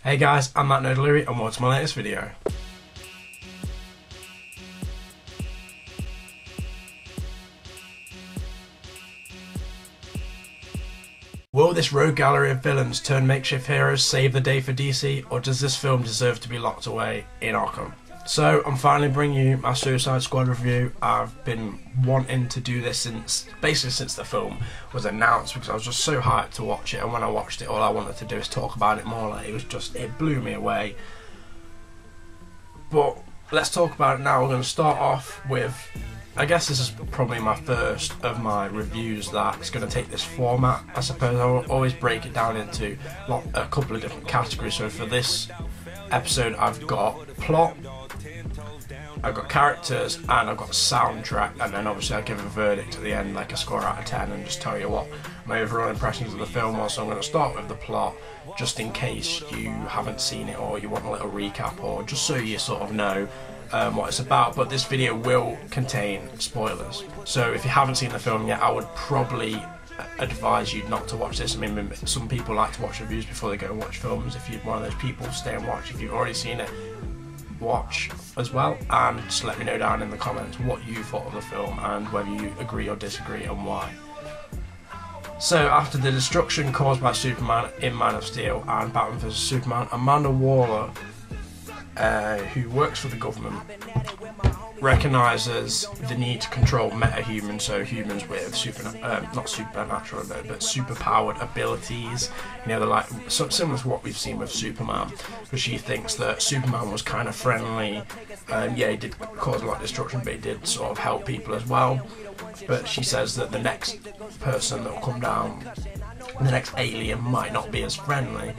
Hey guys, I'm Matt Nodaleary and welcome to my latest video. Will this rogue gallery of villains turn makeshift heroes save the day for DC, or does this film deserve to be locked away in Arkham? So I'm finally bringing you my Suicide Squad review. I've been wanting to do this basically since the film was announced, because I was just so hyped to watch it, and when I watched it all I wanted to do is talk about it more. Like, it blew me away. But let's talk about it now. We're going to start off with, I guess this is probably my first of my reviews that's going to take this format. I suppose I'll always break it down into a couple of different categories. So for this episode I've got plot, I've got characters, and I've got soundtrack, and then obviously I'll give a verdict at the end, like a score out of 10, and just tell you what my overall impressions of the film was. So I'm going to start with the plot, just in case you haven't seen it or you want a little recap, or just so you sort of know what it's about. But this video will contain spoilers, so if you haven't seen the film yet, I would probably advise you not to watch this. I mean, some people like to watch reviews before they go and watch films. If you're one of those people, stay and watch. If you've already seen it, watch as well, and just let me know down in the comments what you thought of the film and whether you agree or disagree and why. So after the destruction caused by Superman in Man of Steel and Batman vs Superman, Amanda Waller, who works for the government, recognises the need to control metahumans, so humans with not supernatural but superpowered abilities. You know, they're like similar to what we've seen with Superman, but she thinks that Superman was kind of friendly. Yeah, he did cause a lot of destruction, but he did sort of help people as well. But she says that the next person that will come down, the next alien, might not be as friendly.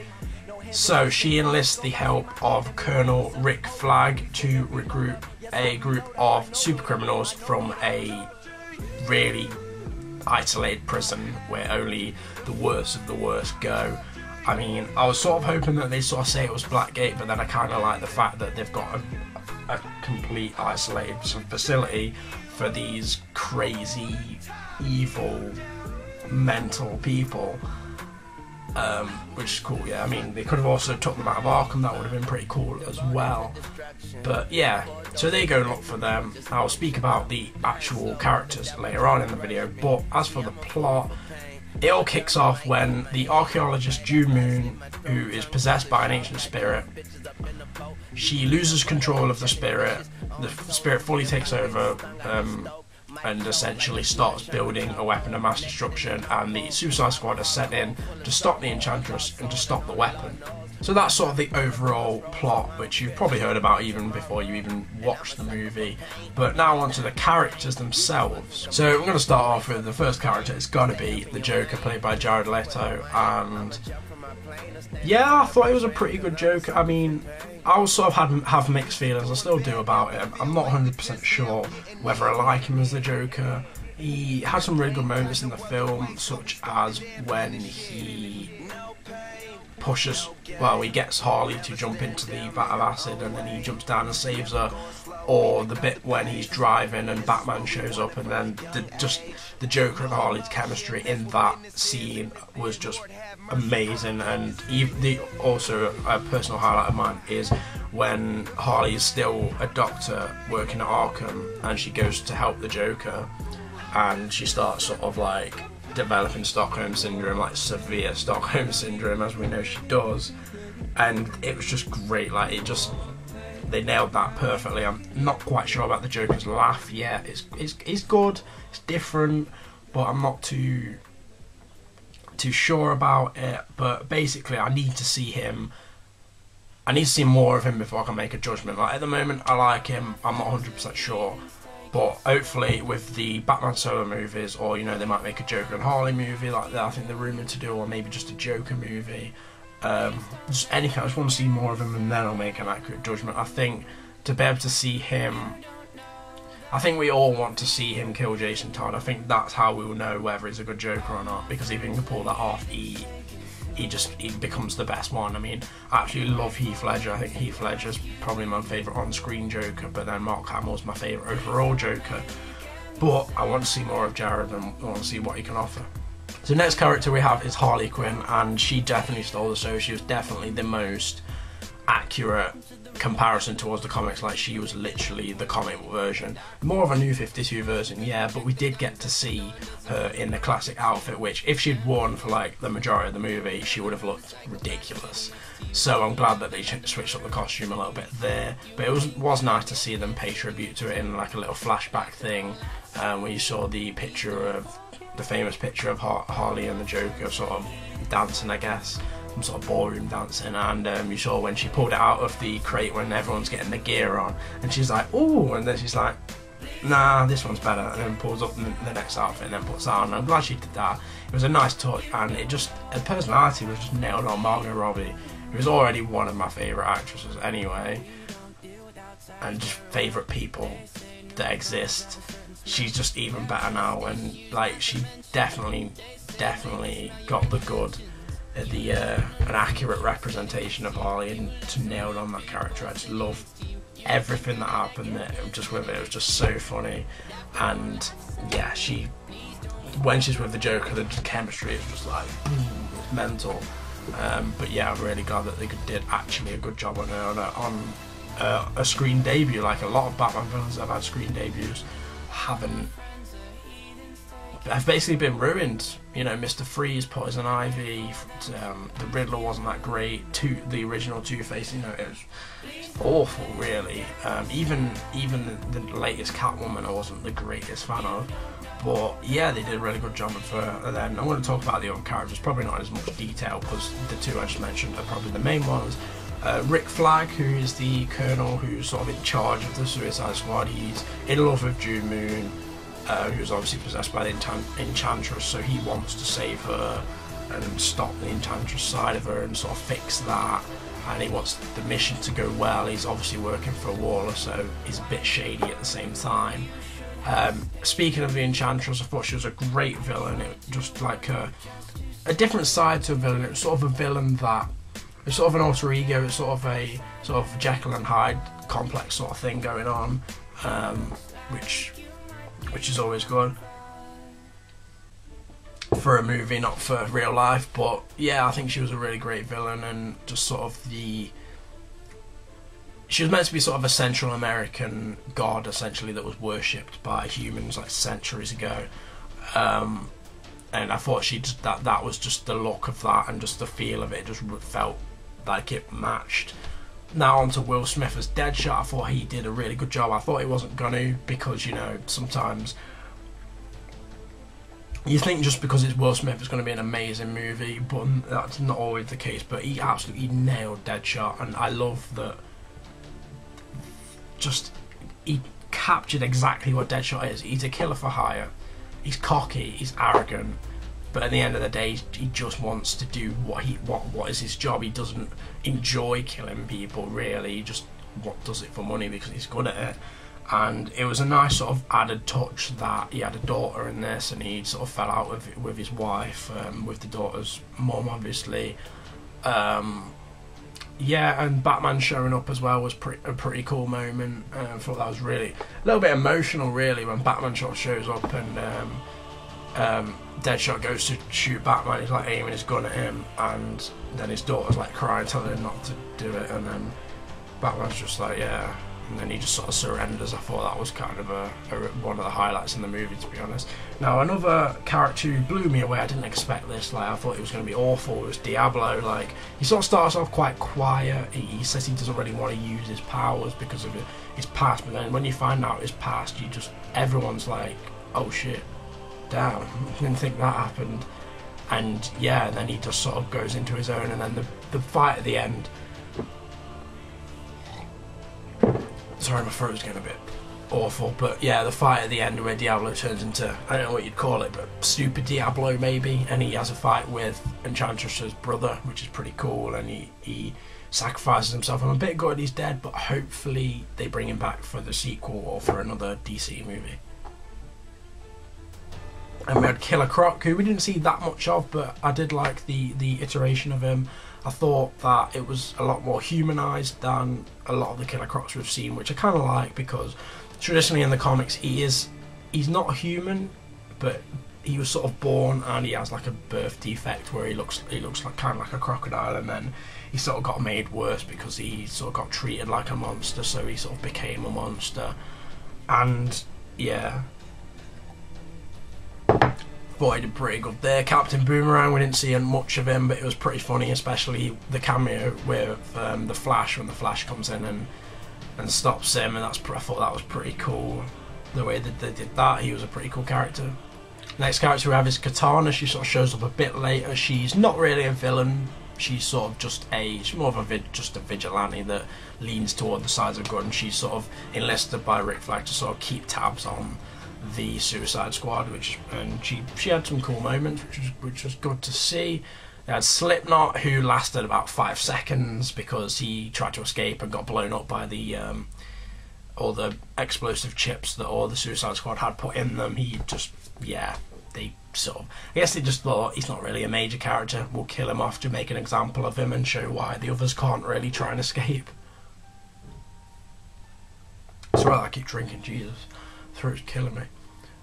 So she enlists the help of Colonel Rick Flagg to recruit a group of super criminals from a really isolated prison where only the worst of the worst go. I mean, I was sort of hoping that they sort of say it was Blackgate, but then I kind of like the fact that they've got a complete isolated facility for these crazy, evil, mental people. Which is cool. Yeah, I mean, they could have also took them out of Arkham. That would have been pretty cool as well. But yeah, so they go and look for them. I'll speak about the actual characters later on in the video, but as for the plot, it all kicks off when the archaeologist June Moon, who is possessed by an ancient spirit, she loses control of the spirit fully takes over, and essentially starts building a weapon of mass destruction, and the Suicide Squad are sent in to stop the Enchantress and to stop the weapon. So that's sort of the overall plot, which you've probably heard about even before you even watched the movie. But now onto the characters themselves. So I'm going to start off with the first character. It's got to be the Joker, played by Jared Leto, and yeah, I thought it was a pretty good Joker. I mean, I was sort of have mixed feelings, I still do, about him. I'm not 100% sure whether I like him as the Joker. He had some really good moments in the film, such as when he he gets Harley to jump into the vat of acid and then he jumps down and saves her, or the bit when he's driving and Batman shows up, and then the Joker and Harley's chemistry in that scene was just amazing. And also a personal highlight of mine is when Harley is still a doctor working at Arkham and she goes to help the Joker, and she starts sort of like developing Stockholm Syndrome, like severe Stockholm Syndrome, as we know she does, and it was just great. Like, they nailed that perfectly. I'm not quite sure about the Joker's laugh yet. It's good, it's different, but I'm not too sure about it. But basically, I need to see more of him before I can make a judgment. Like, at the moment, I like him. I'm not 100% sure. But hopefully with the Batman solo movies, or, you know, they might make a Joker and Harley movie like that, I think they're rumoured to do, or maybe just a Joker movie. Just anything. I just want to see more of him, and then I'll make an accurate judgment. I think to be able to see him, I think we all want to see him kill Jason Todd. I think that's how we will know whether he's a good Joker or not, because if he can pull that off, he becomes the best one. I mean, I actually love Heath Ledger. I think Heath Ledger's probably my favourite on-screen Joker, but then Mark Hamill's my favourite overall Joker. But I want to see more of Jared, and I want to see what he can offer. So the next character we have is Harley Quinn, and she definitely stole the show. She was definitely the most accurate comparison towards the comics. Like, she was literally the comic version, more of a New 52 version, yeah, but we did get to see her in the classic outfit, which if she'd worn for like the majority of the movie, she would have looked ridiculous. So I'm glad that they switched up the costume a little bit there, but it was nice to see them pay tribute to it in like a little flashback thing, where you saw the famous picture of Harley and the Joker sort of dancing, I guess, some sort of ballroom dancing, and you saw when she pulled it out of the crate when everyone's getting the gear on, and she's like, "Ooh," and then she's like, "Nah, this one's better," and then pulls up the next outfit and then puts that on. And I'm glad she did that. It was a nice touch, and her personality was just nailed on. Margot Robbie, who was already one of my favourite actresses anyway, and just favourite people that exist. She's just even better now, and like, she definitely got the good, an accurate representation of Harley, and to nailed on that character. I just love everything that happened there. Just with it, it was just so funny, and yeah, when she's with the Joker, the chemistry is just like it's mental. But yeah, I'm really glad that they did actually a good job on her on a screen debut. Like, a lot of Batman villains that have had screen debuts have basically been ruined. You know, Mr. Freeze, Poison Ivy, the Riddler wasn't that great. The original Two-Face, you know, it was awful, really. Even the latest Catwoman, I wasn't the greatest fan of. But yeah, they did a really good job of her. And then I'm going to talk about the other characters, probably not in as much detail, because the two I just mentioned are probably the main ones. Rick Flagg, who is the colonel who's sort of in charge of the Suicide Squad. He's in love with June Moon, who's obviously possessed by the Enchantress, so he wants to save her and stop the Enchantress side of her and sort of fix that, and he wants the mission to go well. He's obviously working for Waller, so he's a bit shady at the same time. Speaking of the Enchantress, I thought she was a great villain. It was just like a different side to a villain. It was sort of a villain that, it's sort of an alter ego. It's sort of Jekyll and Hyde complex sort of thing going on, which is always good for a movie, not for real life. But yeah, I think she was a really great villain, and just sort of she was meant to be sort of a Central American god, essentially, that was worshipped by humans like centuries ago. And I thought that was just the look of that, and just the feel of it just felt like it matched. Now on to Will Smith as Deadshot. I thought he did a really good job. I thought he wasn't gonna, because, you know, sometimes you think just because it's Will Smith it's going to be an amazing movie, but that's not always the case. But he absolutely nailed Deadshot, and I love that. Just, he captured exactly what Deadshot is. He's a killer for hire. He's cocky, he's arrogant, but at the end of the day, he just wants to do what is his job. He doesn't enjoy killing people, really. He just does it for money because he's good at it. And it was a nice sort of added touch that he had a daughter in this, and he sort of fell out with his wife, with the daughter's mum, obviously. Yeah, and Batman showing up as well was a pretty cool moment. I thought that was really a little bit emotional, really, when Batman sort of shows up and Deadshot goes to shoot Batman. He's like aiming his gun at him, and then his daughter's like crying, telling him not to do it, and then Batman's just like, yeah, and then he just sort of surrenders. I thought that was kind of one of the highlights in the movie, to be honest. Now, another character who blew me away, I didn't expect this, like, I thought it was going to be awful, it was Diablo. Like, he sort of starts off quite quiet. He says he doesn't really want to use his powers because of his past, but then when you find out his past, everyone's like, oh shit, damn, I didn't think that happened. And yeah, then he just sort of goes into his own, and then the fight at the end, sorry, my throat's getting a bit awful, but yeah, the fight at the end where Diablo turns into, I don't know what you'd call it, but Super Diablo maybe, and he has a fight with Enchantress's brother, which is pretty cool, and he sacrifices himself. I'm a bit gutted he's dead, but hopefully they bring him back for the sequel or for another DC movie. And we had Killer Croc, who we didn't see that much of, but I did like the iteration of him. I thought that it was a lot more humanised than a lot of the Killer Crocs we've seen, which I kind of like, because traditionally in the comics he's not human, but he was sort of born and he has like a birth defect where he looks like kind of like a crocodile, and then he sort of got made worse because he sort of got treated like a monster, so he sort of became a monster. And yeah, thought he did pretty good there. Captain Boomerang, we didn't see much of him, but it was pretty funny, especially the cameo with the Flash, when the Flash comes in and stops him, and I thought that was pretty cool. The way that they did that, he was a pretty cool character. Next character we have is Katana. She sort of shows up a bit later. She's not really a villain. She's sort of just she's more of just a vigilante that leans toward the sides of gun. She's sort of enlisted by Rick Flagg to sort of keep tabs on the Suicide Squad, and she had some cool moments, which was good to see. They had Slipknot, who lasted about 5 seconds because he tried to escape and got blown up by the all the explosive chips that all the Suicide Squad had put in them. He just, yeah, they sort of, I guess they just thought he's not really a major character, we'll kill him off to make an example of him and show why the others can't really try and escape. Sorry, I keep drinking, Jesus, throat's killing me.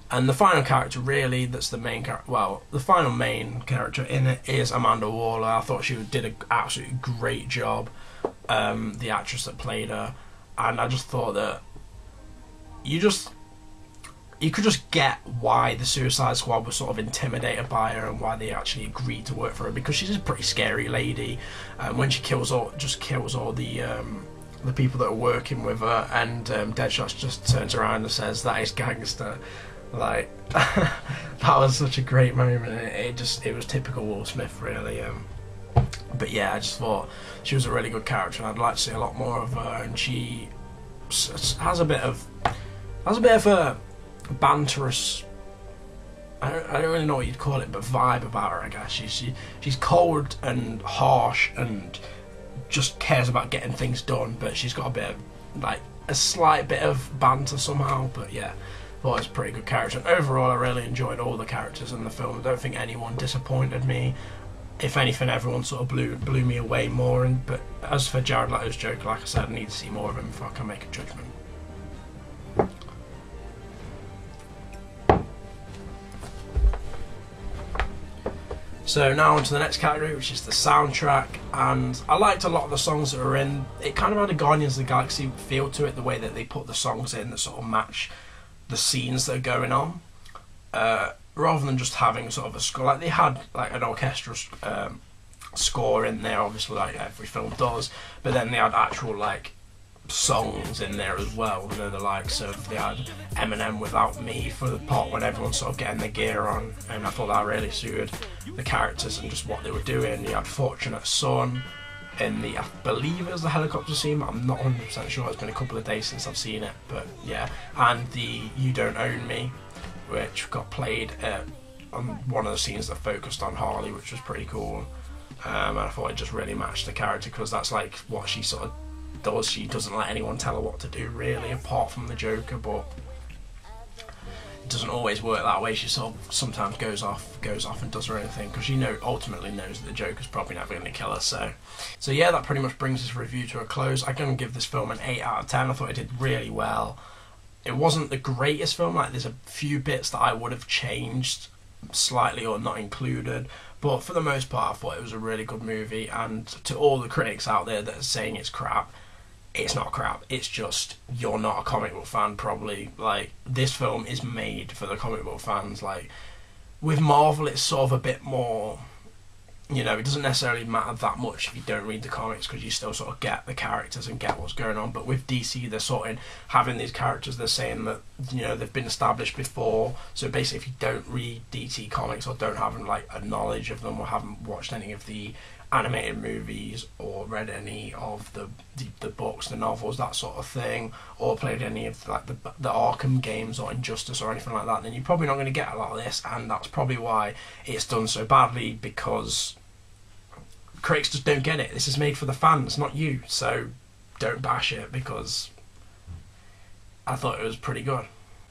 And the final character, really, that's the main character, well, the final main character in it is Amanda Waller. I thought she did an absolutely great job, the actress that played her, and I just thought that you could just get why the Suicide Squad was sort of intimidated by her and why they actually agreed to work for her, because she's a pretty scary lady. When she kills all the people that are working with her, and Deadshot just turns around and says, "That is gangster." Like, that was such a great moment. It was typical Will Smith, really. But yeah, I just thought she was a really good character, and I'd like to see a lot more of her. And she has a bit of a banterous, I don't really know what you'd call it, but vibe about her, I guess. She's cold and harsh and just cares about getting things done, but she's got a bit of, like, a slight bit of banter somehow. But yeah, I thought it was a pretty good character, and overall I really enjoyed all the characters in the film. I don't think anyone disappointed me. If anything, everyone sort of blew me away more. But as for Jared Leto's Joker, like I said, I need to see more of him before I can make a judgment. So now on to the next category, which is the soundtrack, and I liked a lot of the songs that were in. It kind of had a Guardians of the Galaxy feel to it, the way that they put the songs in that sort of match the scenes that are going on, rather than just having sort of a score. Like, they had like an orchestral score in there, obviously, like every film does, but then they had actual like songs in there as well, you know, the likes of, they had Eminem Without Me for the part when everyone's sort of getting their gear on, and I thought that really suited the characters and just what they were doing. You had Fortunate Son in the, I believe it was the helicopter scene, but I'm not 100% sure, it's been a couple of days since I've seen it, but yeah, and the You Don't Own Me, which got played on one of the scenes that focused on Harley, which was pretty cool, and I thought it just really matched the character, because that's like what she sort of does. She doesn't let anyone tell her what to do, really, apart from the Joker, but it doesn't always work that way. She sort of sometimes goes off and does her own thing, because she ultimately knows that the Joker's probably never going to kill her. So yeah, that pretty much brings this review to a close. I'm going to give this film an 8 out of 10. I thought it did really well. It wasn't the greatest film, like there's a few bits that I would have changed slightly or not included, but for the most part I thought it was a really good movie. And to all the critics out there that are saying it's crap, it's not crap, it's just you're not a comic book fan probably. Like, this film is made for the comic book fans. Like, with Marvel it's sort of a bit more, you know, it doesn't necessarily matter that much if you don't read the comics, because you still sort of get the characters and get what's going on. But with DC, they're sort of having these characters, they're saying that, you know, they've been established before, so basically if you don't read DC comics or don't have like a knowledge of them or haven't watched any of the animated movies or read any of the books, the novels, that sort of thing, or played any of like the Arkham games or Injustice or anything like that, then you're probably not going to get a lot of this. And that's probably why it's done so badly, because critics just don't get it. This is made for the fans, not you, so don't bash it, because I thought it was pretty good.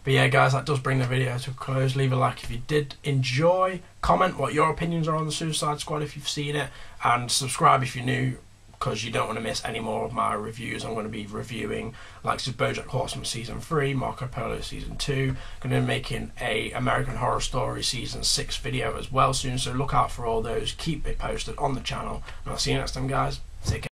But yeah, guys, that does bring the video to a close. Leave a like if you did enjoy, comment what your opinions are on the Suicide Squad if you've seen it, and subscribe if you're new because you don't want to miss any more of my reviews. I'm going to be reviewing like BoJack Horseman Season 3, Marco Polo Season 2. Going to be making a American Horror Story Season 6 video as well soon, so look out for all those. Keep it posted on the channel, and I'll see you next time, guys. Take care.